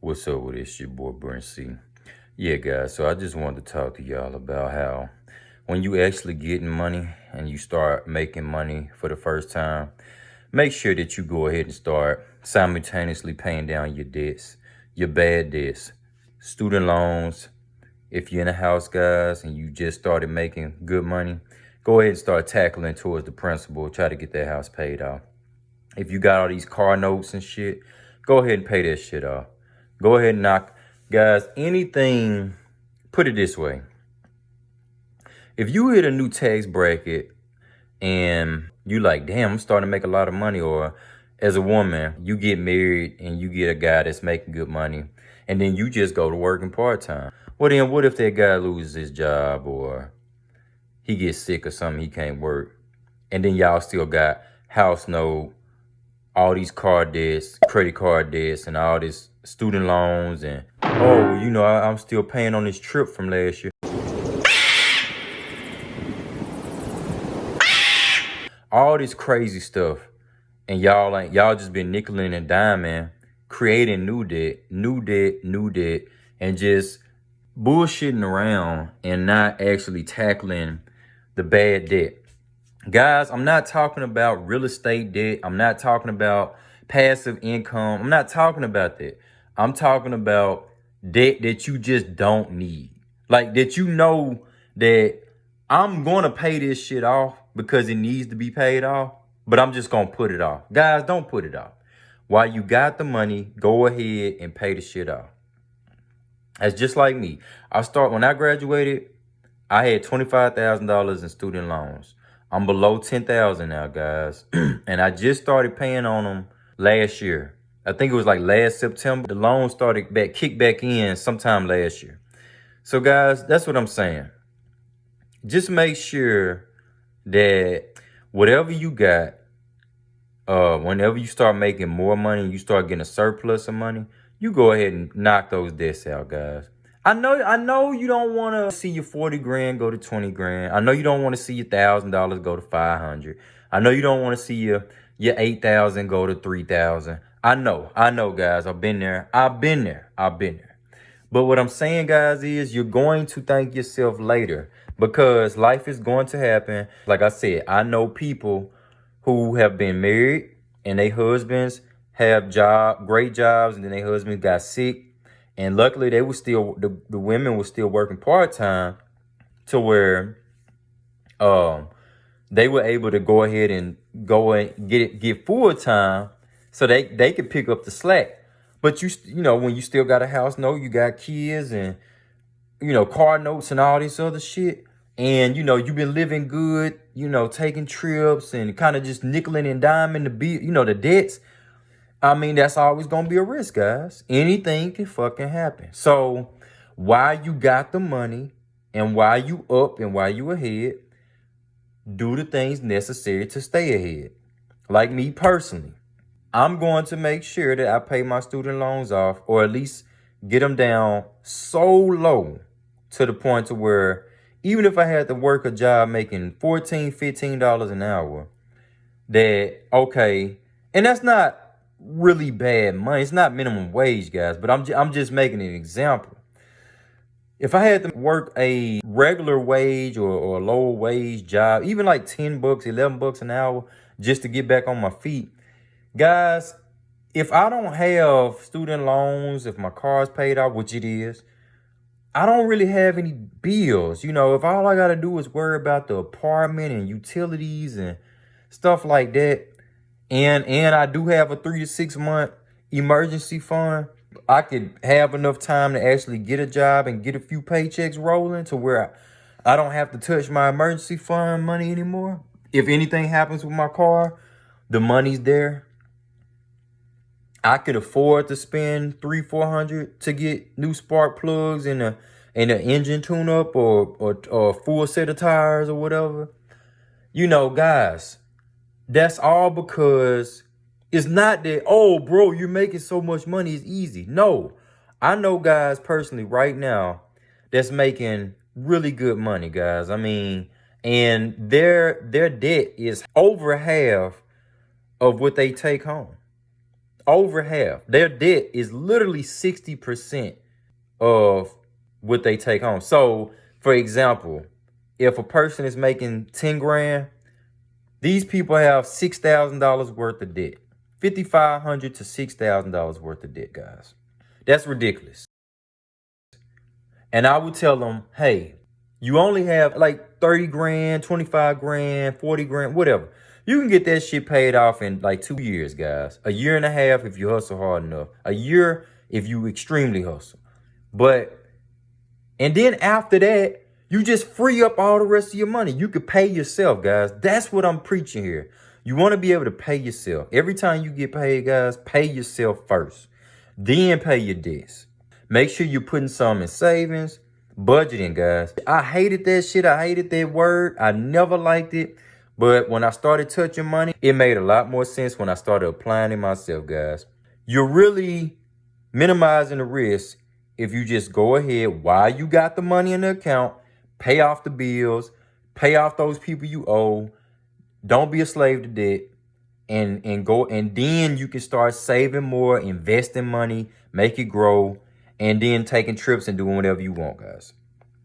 What's up with this? Your boy Brent C. Yeah, guys, so I just wanted to talk to y'all about how when you actually getting money and you start making money for the first time, make sure that you go ahead and start simultaneously paying down your debts, your bad debts, student loans. If you're in a house, guys, and you just started making good money, go ahead and start tackling towards the principal. Try to get that house paid off. If you got all these car notes and shit, go ahead and pay that shit off. Go ahead and knock, guys, anything, put it this way. If you hit a new tax bracket and you like, damn, I'm starting to make a lot of money, or as a woman, you get married and you get a guy that's making good money, and then you just go to working part-time. Well, then what if that guy loses his job or he gets sick or something, he can't work, and then y'all still got house note, all these car debts, credit card debts, and all this student loans, and oh, I'm still paying on this trip from last year. All this crazy stuff, and y'all just been nickeling and diming, creating new debt, and just bullshitting around and not actually tackling the bad debt. Guys, I'm not talking about real estate debt. I'm not talking about passive income. I'm not talking about that. I'm talking about debt that you just don't need. Like that that I'm going to pay this shit off because it needs to be paid off, but I'm just going to put it off. Guys, don't put it off. While you got the money, go ahead and pay the shit off. That's just like me. When I graduated, I had $25,000 in student loans. I'm below 10,000 now, guys. And I just started paying on them last year. I think it was like last September. The loan started kick back in sometime last year. So guys, that's what I'm saying. Just make sure that whatever you got, whenever you start making more money and you start getting a surplus of money, you go ahead and knock those debts out, guys. I know you don't want to see your 40 grand go to 20 grand. I know you don't want to see your $1,000 go to 500. I know you don't want to see your 8,000 go to 3,000. I know, guys. I've been there. But what I'm saying, guys, is you're going to thank yourself later because life is going to happen. Like I said, I know people who have been married and their husbands have great jobs, and then their husbands got sick. And luckily, they were still the women were still working part-time to where they were able to go ahead and go and get full-time so they could pick up the slack. But when you still got a house note, you got kids and car notes and all this other shit, and you've been living good, taking trips and kind of just nickeling and diming the debts. I mean, that's always going to be a risk, guys. Anything can fucking happen. So while you got the money and while you up and while you ahead, do the things necessary to stay ahead. Like me personally, I'm going to make sure that I pay my student loans off, or at least get them down so low to the point to where even if I had to work a job making $14, $15 an hour, that, okay, and that's not really bad money. It's not minimum wage, guys, but I'm just making an example. If I had to work a regular wage or a lower wage job, even like $10, $11 an hour, just to get back on my feet, guys, if I don't have student loans, if my car's paid off, which it is, I don't really have any bills. If all I got to do is worry about the apartment and utilities and stuff like that, and I do have a 3 to 6 month emergency fund, I could have enough time to actually get a job and get a few paychecks rolling to where I don't have to touch my emergency fund money anymore. If anything happens with my car, the money's there. I could afford to spend $300-400 to get new spark plugs and an engine tune up or a full set of tires or whatever. Guys, that's all because it's not that, oh, bro, you're making so much money, it's easy. No, I know guys personally right now that's making really good money, guys. I mean, and their debt is over half of what they take home. over half. Their debt is literally 60% of what they take home. So, for example, if a person is making 10 grand, these people have $6,000 worth of debt. $5,500 to $6,000 worth of debt, guys. That's ridiculous. And I would tell them, hey, you only have like 30 grand, 25 grand, 40 grand, whatever. You can get that shit paid off in like 2 years, guys. A year and a half if you hustle hard enough. A year if you extremely hustle. And then after that, you just free up all the rest of your money. You could pay yourself, guys. That's what I'm preaching here. You want to be able to pay yourself. Every time you get paid, guys, pay yourself first. Then pay your debts. Make sure you're putting some in savings. Budgeting, guys. I hated that shit. I hated that word. I never liked it. But when I started touching money, it made a lot more sense when I started applying it myself, guys. You're really minimizing the risk if you just go ahead while you got the money in the account, pay off the bills, pay off those people you owe. Don't be a slave to debt. And then you can start saving more, investing money, make it grow, and then taking trips and doing whatever you want, guys.